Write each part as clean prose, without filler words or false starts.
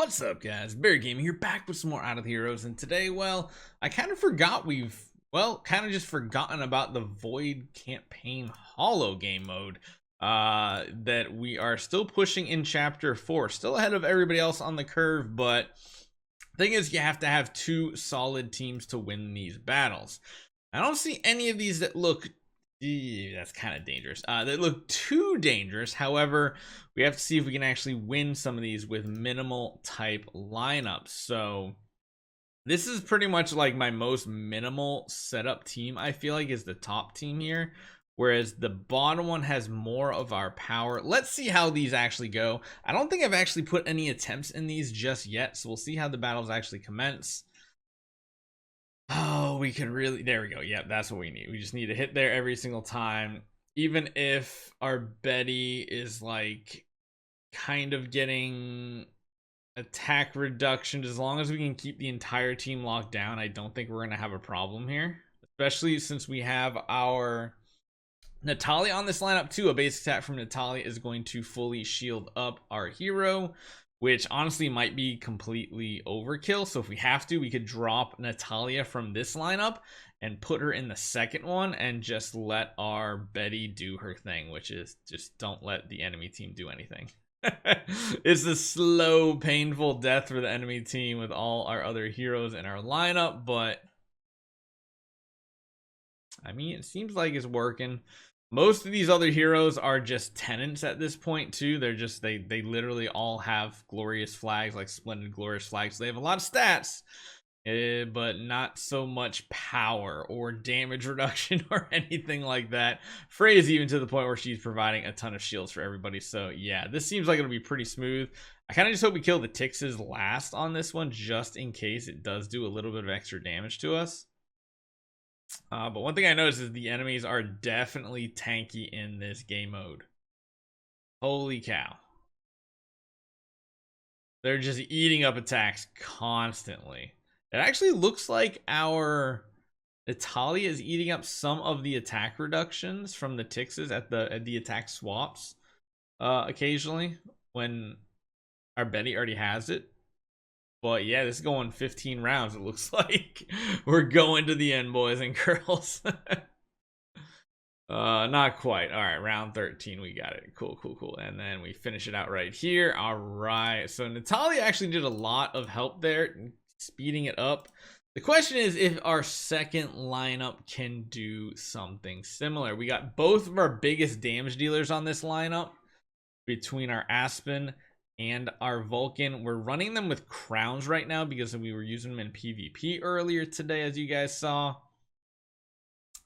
What's up, guys? Bear Gaming here, back with some more Out of the Heroes, and today, well, I kind of forgot kind of just forgotten about the Void Campaign Hollow game mode that we are still pushing in Chapter 4. Still ahead of everybody else on the curve, but thing is, you have to have two solid teams to win these battles. I don't see any of these that look that's kind of dangerous. That look too dangerous. However, we have to see if we can actually win some of these with minimal type lineups. So this is pretty much like my most minimal setup team. I feel like is the top team here, whereas the bottom one has more of our power. Let's see how these actually go. I don't think I've actually put any attempts in these just yet, so we'll see how the battles actually commence. Oh, we could really, there we go. Yep, that's what we need. We just need to hit there every single time. Even if our Betty is like kind of getting attack reduction, as long as we can keep the entire team locked down, I don't think we're going to have a problem here. Especially since we have our Natalia on this lineup too. A basic attack from Natalia is going to fully shield up our hero, which honestly might be completely overkill. So if we have to, we could drop Natalia from this lineup and put her in the second one and just let our Betty do her thing, which is just don't let the enemy team do anything. It's a slow, painful death for the enemy team with all our other heroes in our lineup, but I mean, it seems like it's working. Most of these other heroes are just tenants at this point too. They're just they literally all have glorious flags, like splendid glorious flags. They have a lot of stats, but not so much power or damage reduction or anything like that. Frey is even to the point where she's providing a ton of shields for everybody. So yeah, this seems like it'll be pretty smooth. I kind of just hope we kill the Tixes last on this one, just in case it does do a little bit of extra damage to us. But one thing I noticed is the enemies are definitely tanky in this game mode. Holy cow. They're just eating up attacks constantly. It actually looks like our Natalia is eating up some of the attack reductions from the Tixes at the attack swaps occasionally when our Betty already has it. But yeah, this is going 15 rounds, it looks like. We're going to the end, boys and girls. Not quite. All right, round 13, we got it. Cool. And then we finish it out right here. All right, so Natalia actually did a lot of help there, speeding it up. The question is if our second lineup can do something similar. We got both of our biggest damage dealers on this lineup between our Aspen and our Vulcan. We're running them with crowns right now because we were using them in PvP earlier today, as you guys saw.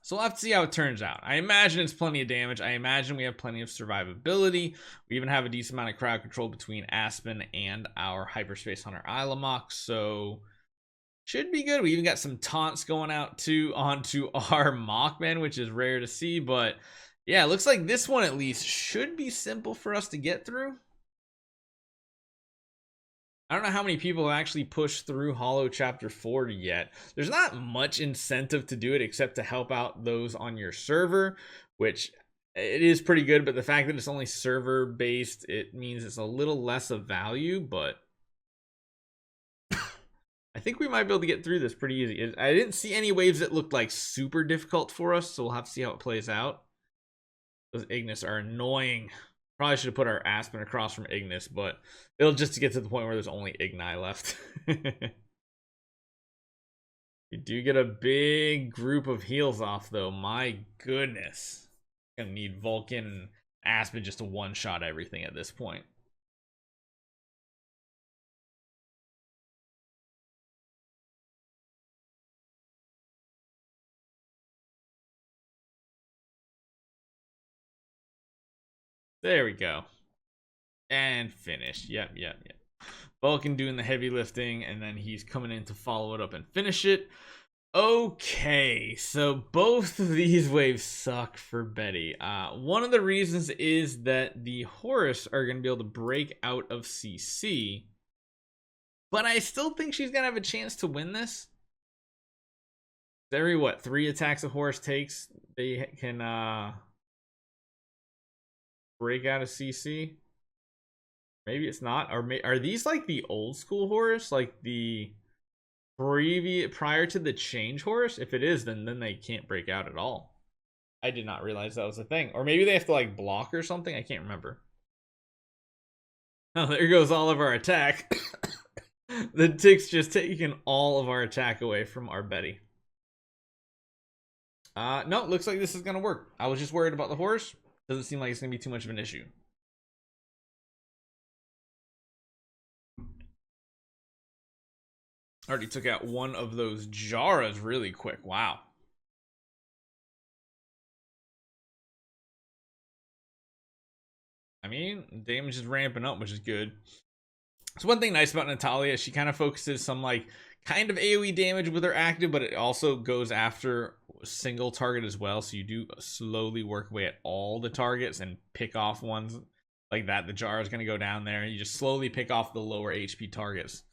So we'll have to see how it turns out. I imagine it's plenty of damage. I imagine we have plenty of survivability. We even have a decent amount of crowd control between Aspen and our Hyperspace Hunter Ilamok, so should be good. We even got some taunts going out too onto our Mockman, which is rare to see, but yeah, it looks like this one at least should be simple for us to get through. I don't know how many people have actually pushed through Hollow Chapter 4 yet. There's not much incentive to do it except to help out those on your server, which it is pretty good, but the fact that it's only server based, it means it's a little less of value, but I think we might be able to get through this pretty easy. I didn't see any waves that looked like super difficult for us, so we'll have to see how it plays out. Those Ignis are annoying. Probably should have put our Aspen across from Ignis, but it'll just to get to the point where there's only Igni left. We do get a big group of heals off, though. My goodness. Gonna need Vulcan and Aspen just to one-shot everything at this point. There we go. And finish. Yep. Vulcan doing the heavy lifting, and then he's coming in to follow it up and finish it. Okay, so both of these waves suck for Betty. One of the reasons is that the Horus are going to be able to break out of CC, but I still think she's going to have a chance to win this. Every, what, 3 attacks a Horus takes, they can break out of CC. Maybe it's not. Or are these like the old school Horus, like the prior to the change Horus? If it is, then they can't break out at all. I did not realize that was a thing. Or maybe they have to like block or something. I can't remember. Oh, there goes all of our attack. The tick's just taking all of our attack away from our Betty. No, looks like this is gonna work. I was just worried about the horse. Doesn't seem like it's gonna be too much of an issue. Already took out one of those Jaras really quick. Wow. I mean, damage is ramping up, which is good. So one thing nice about Natalia, she kind of focuses some like kind of AoE damage with her active, but it also goes after a single target as well. So you do slowly work away at all the targets and pick off ones like that. The jar is going to go down there. You just slowly pick off the lower HP targets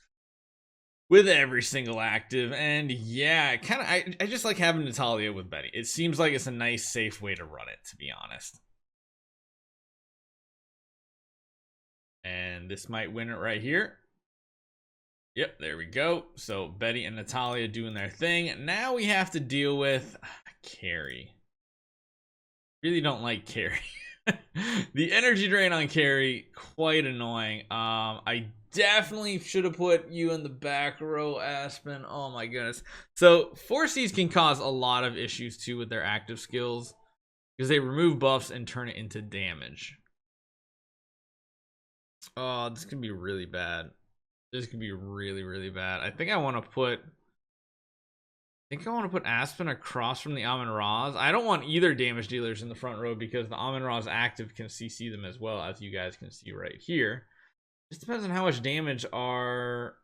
with every single active. And yeah, kind of I just like having Natalia with Betty. It seems like it's a nice safe way to run it, to be honest. And this might win it right here. Yep, there we go. So Betty and Natalia doing their thing. Now we have to deal with Carrie. Really don't like Carrie. The energy drain on Carrie, quite annoying. I definitely should have put you in the back row, Aspen. Oh my goodness. So 4Cs can cause a lot of issues too with their active skills because they remove buffs and turn it into damage. Oh, this could be really bad. This could be really, really bad. I think I want to put Aspen across from the Amun-Ra's. I don't want either damage dealers in the front row because the Amun-Ra's active can CC them as well, as you guys can see right here. Just depends on how much damage our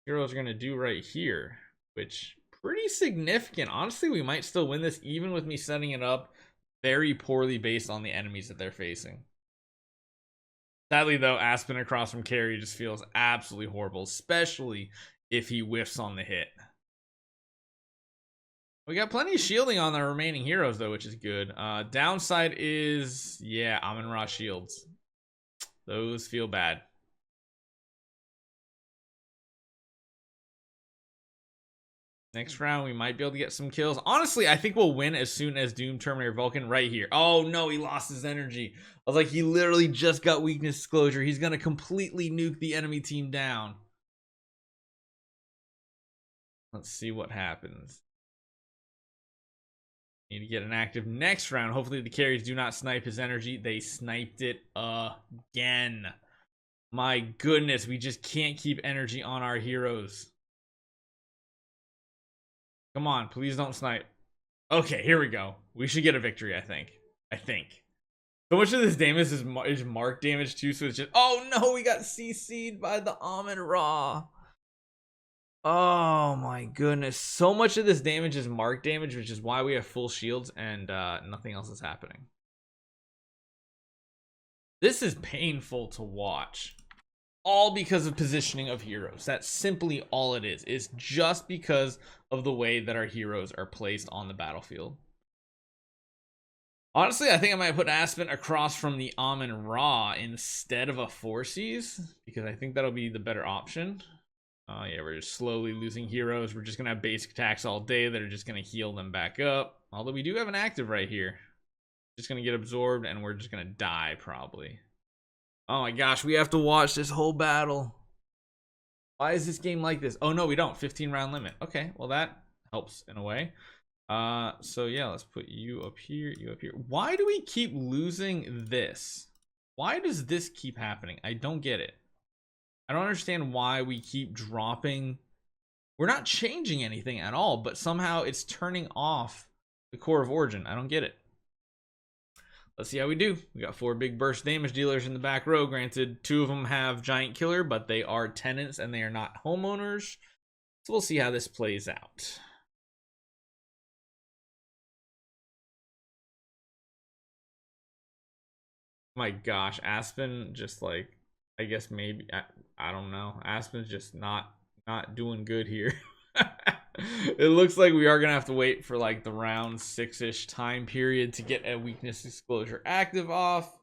heroes are going to do right here, which pretty significant. Honestly, we might still win this even with me setting it up very poorly based on the enemies that they're facing. Sadly, though, Aspen across from Carrie just feels absolutely horrible, especially if he whiffs on the hit. We got plenty of shielding on the remaining heroes, though, which is good. Downside is, yeah, Amun-Ra shields. Those feel bad. Next round, we might be able to get some kills. Honestly, I think we'll win as soon as Doom Terminator Vulcan right here. Oh, no, he lost his energy. I was like, he literally just got weakness disclosure. He's going to completely nuke the enemy team down. Let's see what happens. Need to get an active next round. Hopefully the carries do not snipe his energy. They sniped it again. My goodness, we just can't keep energy on our heroes. Come on, please don't snipe. Okay, here we go. We should get a victory, I think. So much of this damage is mark damage too, so it's just... Oh no, we got CC'd by the Amun-Ra. Oh my goodness. So much of this damage is mark damage, which is why we have full shields and nothing else is happening. This is painful to watch. All because of positioning of heroes. That's simply all it is. It's just because of the way that our heroes are placed on the battlefield. Honestly, I think I might put Aspen across from the Amun-Ra instead of a 4Cs, because I think that'll be the better option. Yeah, we're just slowly losing heroes. We're just going to have basic attacks all day that are just going to heal them back up. Although we do have an active right here. Just going to get absorbed and we're just going to die probably. Oh my gosh, we have to watch this whole battle. Why is this game like this? Oh no, we don't. 15 round limit. Okay, well that helps in a way. So yeah, let's put you up here, you up here. Why do we keep losing this? Why does this keep happening? I don't get it. I don't understand why we keep dropping. We're not changing anything at all, but somehow it's turning off the core of origin. I don't get it. Let's see how we do. We got 4 big burst damage dealers in the back row. Granted, 2 of them have giant killer, but they are tenants and they are not homeowners. So we'll see how this plays out. My gosh, Aspen just like, I guess maybe, I don't know. Aspen's just not doing good here. It looks like we are gonna have to wait for like the round 6-ish time period to get a weakness disclosure active off.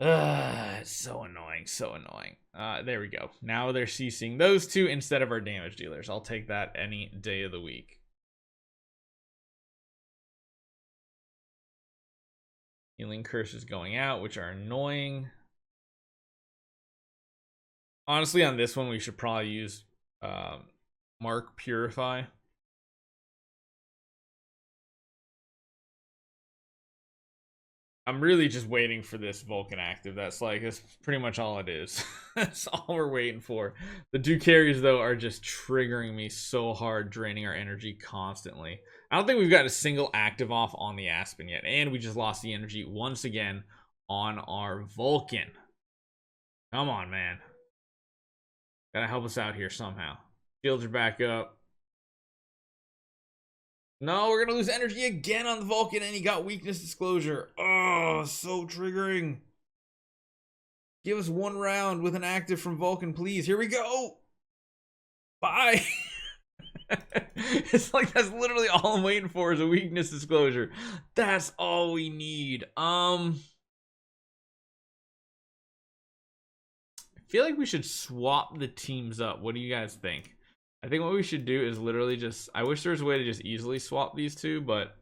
It's so annoying, so annoying. There we go. Now they're CCing those two instead of our damage dealers. I'll take that any day of the week. Healing curses going out, which are annoying. Honestly, on this one, we should probably use Mark Purify. I'm really just waiting for this Vulcan active. That's pretty much all it is. That's all we're waiting for. The two carries, though, are just triggering me so hard, draining our energy constantly. I don't think we've got a single active off on the Aspen yet. And we just lost the energy once again on our Vulcan. Come on, man. Gotta help us out here somehow. Shields are back up. No, we're gonna lose energy again on the Vulcan, and he got weakness disclosure. Oh, so triggering. Give us one round with an active from Vulcan, please. Here we go. Bye. It's like that's literally all I'm waiting for is a weakness disclosure. That's all we need. I feel like we should swap the teams up. What do you guys think? I think what we should do is literally just... I wish there was a way to just easily swap these two, but...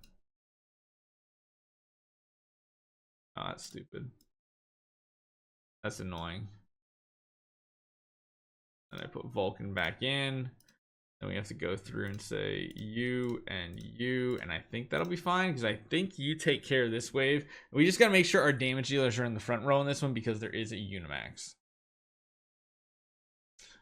Oh, that's stupid. That's annoying. And I put Vulcan back in. Then we have to go through and say you and you. And I think that'll be fine, because I think you take care of this wave. We just got to make sure our damage dealers are in the front row in this one, because there is a Unimax.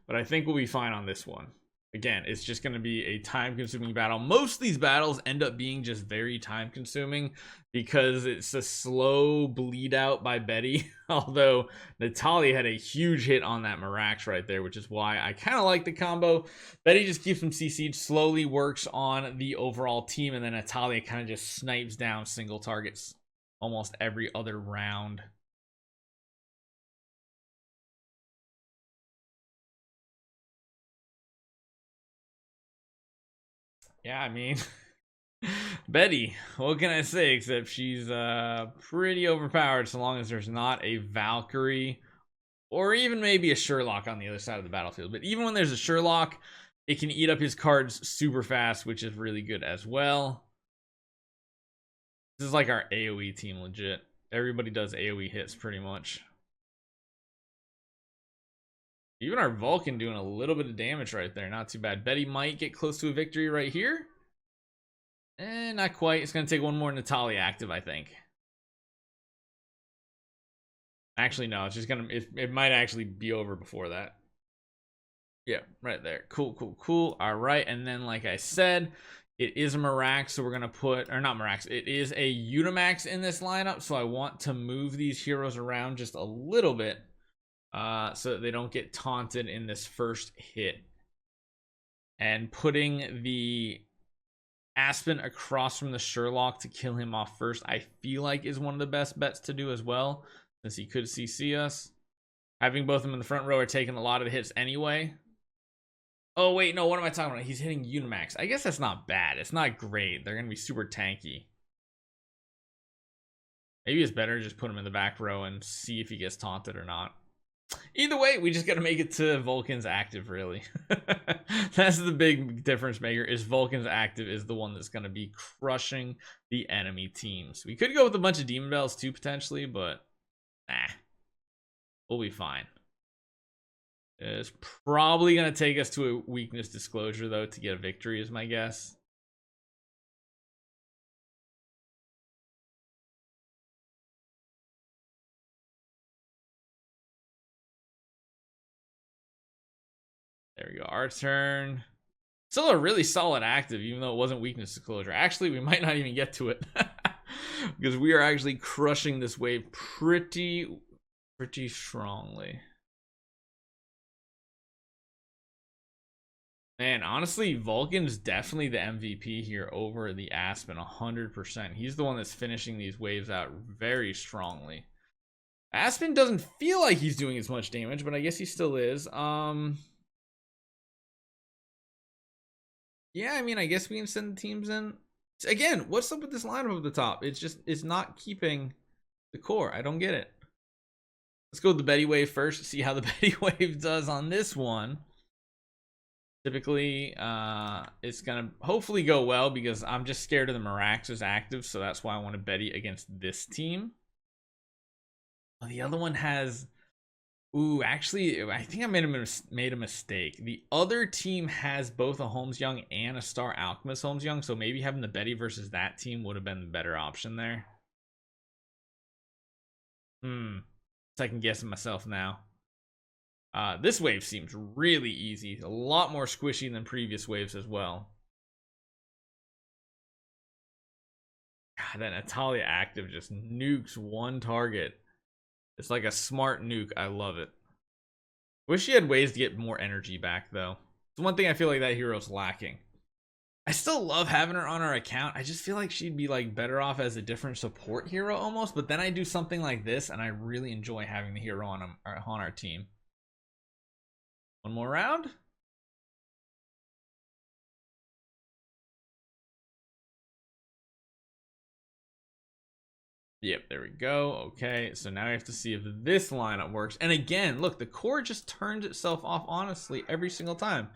But I think we'll be fine on this one. Again, it's just going to be a time-consuming battle. Most of these battles end up being just very time-consuming because it's a slow bleed out by Betty. Although Natalia had a huge hit on that Mirax right there, which is why I kind of like the combo. Betty just keeps them CC'd, slowly works on the overall team, and then Natalia kind of just snipes down single targets almost every other round. Yeah, I mean, Betty, what can I say except she's pretty overpowered so long as there's not a Valkyrie or even maybe a Sherlock on the other side of the battlefield. But even when there's a Sherlock, it can eat up his cards super fast, which is really good as well. This is like our AoE team, legit. Everybody does AoE hits pretty much. Even our Vulcan doing a little bit of damage right there. Not too bad. Betty might get close to a victory right here. Not quite. It's going to take one more Natalia active, I think. Actually, no. It's just going to... It might actually be over before that. Yeah, right there. Cool, cool, cool. All right. And then, like I said, it is a Mirax. So we're going to put... Or not Mirax. It is a Unimax in this lineup. So I want to move these heroes around just a little bit. So that they don't get taunted in this first hit. And putting the Aspen across from the Sherlock to kill him off first, I feel like is one of the best bets to do as well, since he could CC us. Having both of them in the front row are taking a lot of the hits anyway. Oh, wait, no, what am I talking about? He's hitting Unimax. I guess that's not bad. It's not great. They're going to be super tanky. Maybe it's better to just put him in the back row and see if he gets taunted or not. Either way, we just got to make it to Vulcan's active, really. That's the big difference maker, is Vulcan's active is the one that's going to be crushing the enemy teams. We could go with a bunch of Demon Bells too, potentially, but nah. We'll be fine. It's probably going to take us to a weakness disclosure, though, to get a victory, is my guess. There we go. Our turn. Still a really solid active, even though it wasn't weakness disclosure. Actually, we might not even get to it. Because we are actually crushing this wave pretty strongly. Man, honestly, Vulcan's definitely the MVP here over the Aspen, 100%. He's the one that's finishing these waves out very strongly. Aspen doesn't feel like he's doing as much damage, but I guess he still is. Yeah, I mean, I guess we can send the teams in. Again, what's up with this lineup at the top? It's not keeping the core. I don't get it. Let's go with the Betty wave first. See how the Betty wave does on this one. Typically, it's gonna hopefully go well because I'm just scared of the Mirax's active, so that's why I want to Betty against this team. The other one has, ooh, actually, I think I made a mistake. The other team has both a Holmes Young and a Star Alchemist Holmes Young, so maybe having the Betty versus that team would have been the better option there. Second guessing myself now. This wave seems really easy, a lot more squishy than previous waves as well. God, that Natalia active just nukes one target. It's like a smart nuke. I love it. Wish she had ways to get more energy back though. It's one thing I feel like that hero's lacking. I still love having her on our account. I just feel like she'd be like better off as a different support hero almost, but then I do something like this and I really enjoy having the hero on our team. One more round. Yep, there we go. Okay, so now we have to see if this lineup works. And again, look, the core just turns itself off honestly every single time.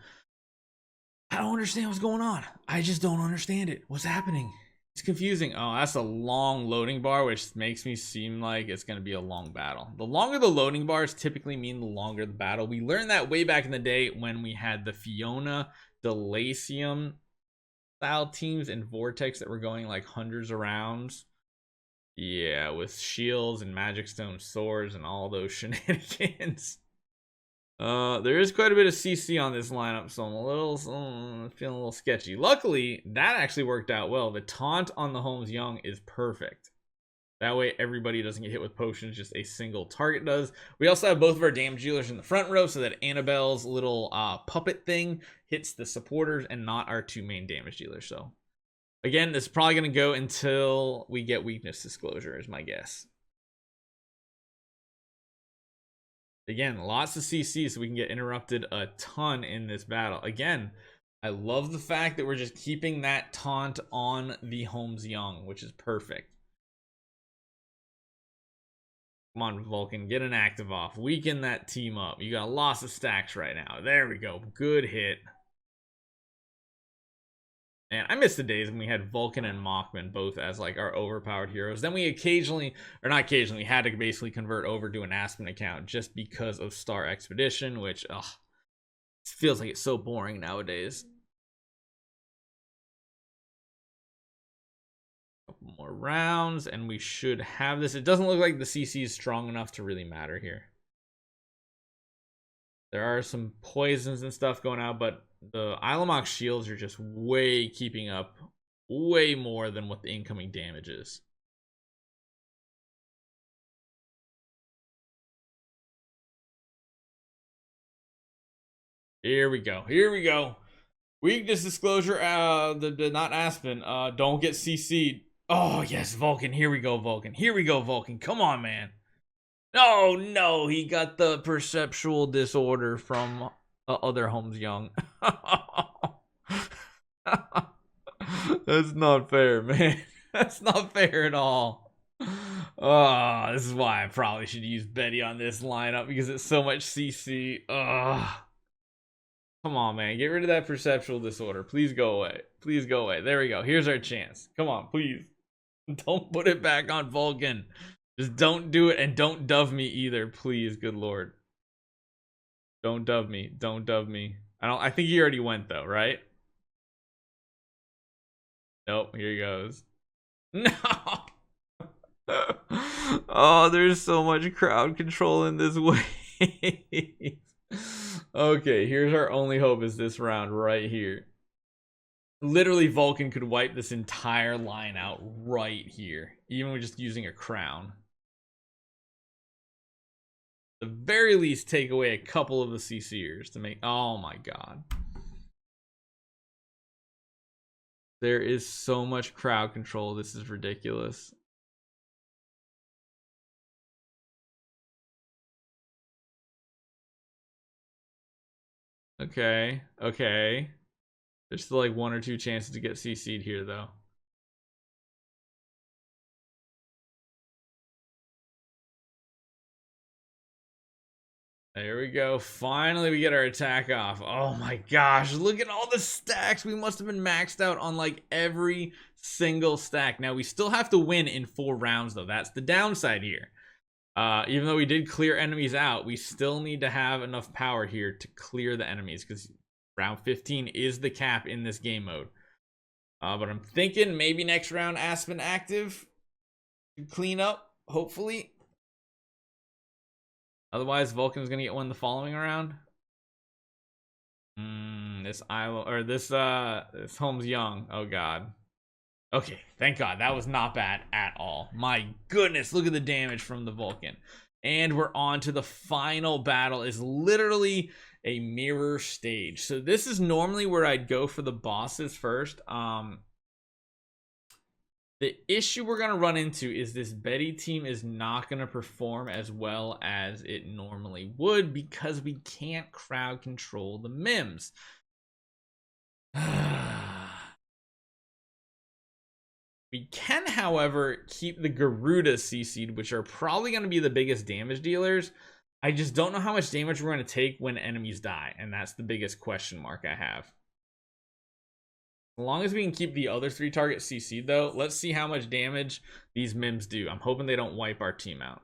I don't understand what's going on. I just don't understand it. What's happening? It's confusing. Oh, that's a long loading bar, which makes me seem like it's going to be a long battle. The longer the loading bars typically mean the longer the battle. We learned that way back in the day when we had the Fiona, Delacium style teams and Vortex that were going like hundreds of rounds. Yeah, with shields and magic stone swords and all those shenanigans. There is quite a bit of CC on this lineup, so I'm a little feeling a little sketchy. Luckily, that actually worked out well. The taunt on the Holmes Young is perfect. That way, everybody doesn't get hit with potions, just a single target does. We also have both of our damage dealers in the front row, so that Annabelle's little puppet thing hits the supporters and not our two main damage dealers. So, again, this is probably going to go until we get weakness disclosure, is my guess. Again, lots of CC, so we can get interrupted a ton in this battle. Again, I love the fact that we're just keeping that taunt on the Holmes Young, which is perfect. Come on, Vulcan, get an active off. Weaken that team up. You got lots of stacks right now. There we go. Good hit. And I miss the days when we had Vulcan and Mockman both as like our overpowered heroes. Then we occasionally, or not occasionally, we had to basically convert over to an Aspen account just because of Star Expedition, which, ugh, it feels like it's so boring nowadays. Couple more rounds, and we should have this. It doesn't look like the CC is strong enough to really matter here. There are some poisons and stuff going out, but the Ilamok shields are just way keeping up way more than what the incoming damage is. Here we go. Here we go. Weakness disclosure. The not Aspen. Don't get CC'd. Oh yes, Vulcan. Here we go, Vulcan. Here we go, Vulcan. Come on, man. Oh no, he got the perceptual disorder from other Holmes Young. That's not fair, man. That's not fair at all. Oh, this is why I probably should use Betty on this lineup because it's so much CC. Ugh. Come on, man. Get rid of that perceptual disorder. Please go away. Please go away. There we go. Here's our chance. Come on, please. Don't put it back on Vulcan. Just don't do it, and don't dove me either, please. Good lord. Don't dove me. Don't dove me. I think he already went though, right? Nope, here he goes. No. Oh, there's so much crowd control in this wave. Okay, here's our only hope is this round right here. Literally, Vulcan could wipe this entire line out right here, even with just using a crown. At the very least, take away a couple of the CCers to make. Oh my god. There is so much crowd control. This is ridiculous. Okay. Okay. There's still like one or two chances to get CC'd here, though. There we go. Finally, we get our attack off. Oh my gosh, look at all the stacks. We must have been maxed out on like every single stack. Now, we still have to win in 4 rounds, though. That's the downside here. Even though we did clear enemies out, we still need to have enough power here to clear the enemies, because round 15 is the cap in this game mode. But I'm thinking maybe next round Aspen active to clean up, hopefully. Otherwise, Vulcan's gonna get one the following round. This island, or this home's young. Oh god. Okay, thank god. That was not bad at all. My goodness, look at the damage from the Vulcan. And we're on to the final battle. Is literally a mirror stage. So this is normally where I'd go for the bosses first. The issue we're going to run into is this Betty team is not going to perform as well as it normally would, because we can't crowd control the Mims. We can, however, keep the Garuda CC'd, which are probably going to be the biggest damage dealers. I just don't know how much damage we're going to take when enemies die, and that's the biggest question mark I have. As long as we can keep the other 3 targets CC'd, though, let's see how much damage these Mims do. I'm hoping they don't wipe our team out.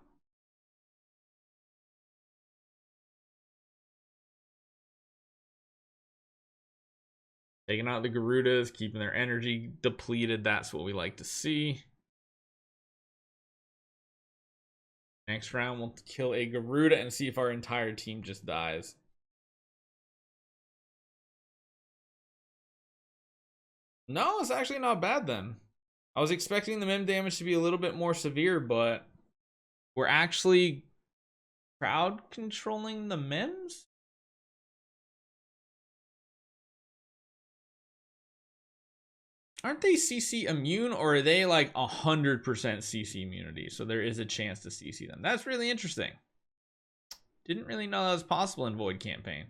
Taking out the Garudas, keeping their energy depleted. That's what we like to see. Next round, we'll kill a Garuda and see if our entire team just dies. No, it's actually not bad then. I was expecting the Mim damage to be a little bit more severe, but we're actually crowd controlling the Mims? Aren't they CC immune, or are they like 100% CC immunity? So there is a chance to CC them. That's really interesting. Didn't really know that was possible in Void campaign.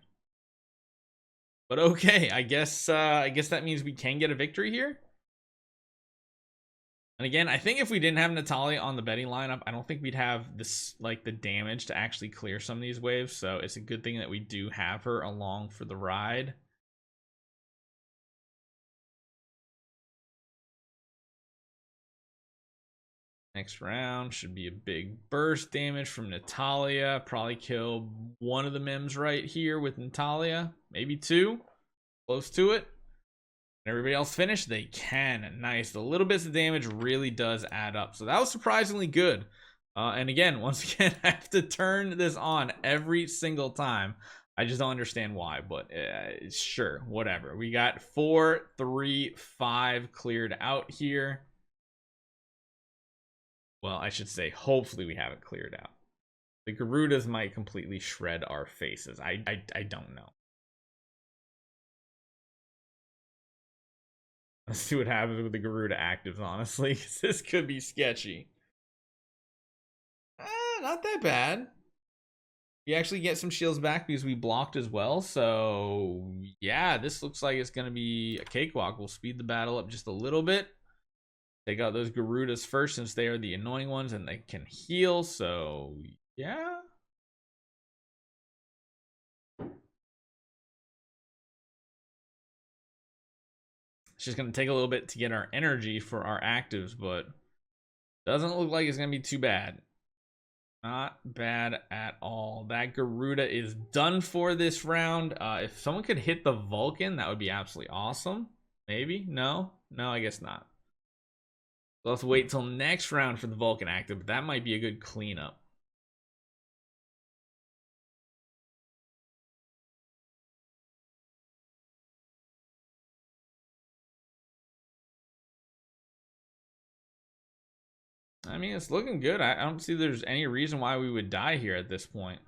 But okay, I guess that means we can get a victory here. And again, I think if we didn't have Natalia on the Betty lineup, I don't think we'd have this, like, the damage to actually clear some of these waves. So it's a good thing that we do have her along for the ride. Next round should be a big burst damage from Natalia. Probably kill one of the Mims right here with Natalia. Maybe 2. Close to it. Everybody else finish? They can. Nice. The little bits of damage really does add up. So that was surprisingly good. And again, once again, I have to turn this on every single time. I just don't understand why, but sure, whatever. We got 4, 3, 5 cleared out here. Well, I should say, hopefully we have it cleared out. The Garudas might completely shred our faces. I don't know. Let's see what happens with the Garuda actives, honestly, because this could be sketchy. Not that bad. We actually get some shields back because we blocked as well. So, yeah, this looks like it's going to be a cakewalk. We'll speed the battle up just a little bit. Take out those Garudas first, since they are the annoying ones and they can heal. So, yeah. It's just going to take a little bit to get our energy for our actives, but doesn't look like it's going to be too bad. Not bad at all. That Garuda is done for this round. If someone could hit the Vulcan, that would be absolutely awesome. Maybe? No, I guess not. So let's wait till next round for the Vulcan active, but that might be a good cleanup. I mean, it's looking good. I don't see there's any reason why we would die here at this point.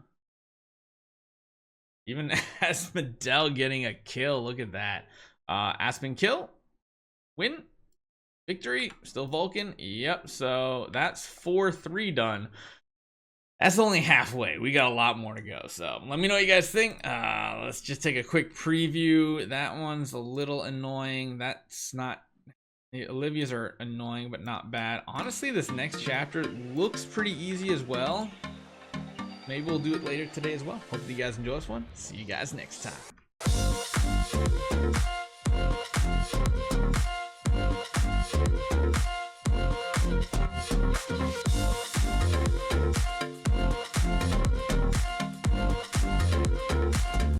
Even Asmodel getting a kill. Look at that. Aspen kill. Win. Victory. Still Vulcan. Yep. So that's 4-3 done. That's only halfway. We got a lot more to go. So let me know what you guys think. Let's just take a quick preview. That one's a little annoying. That's not... Olivia's are annoying, but not bad. Honestly, this next chapter looks pretty easy as well. maybe we'll do it later today as well. Hope you guys enjoy this one. See you guys next time.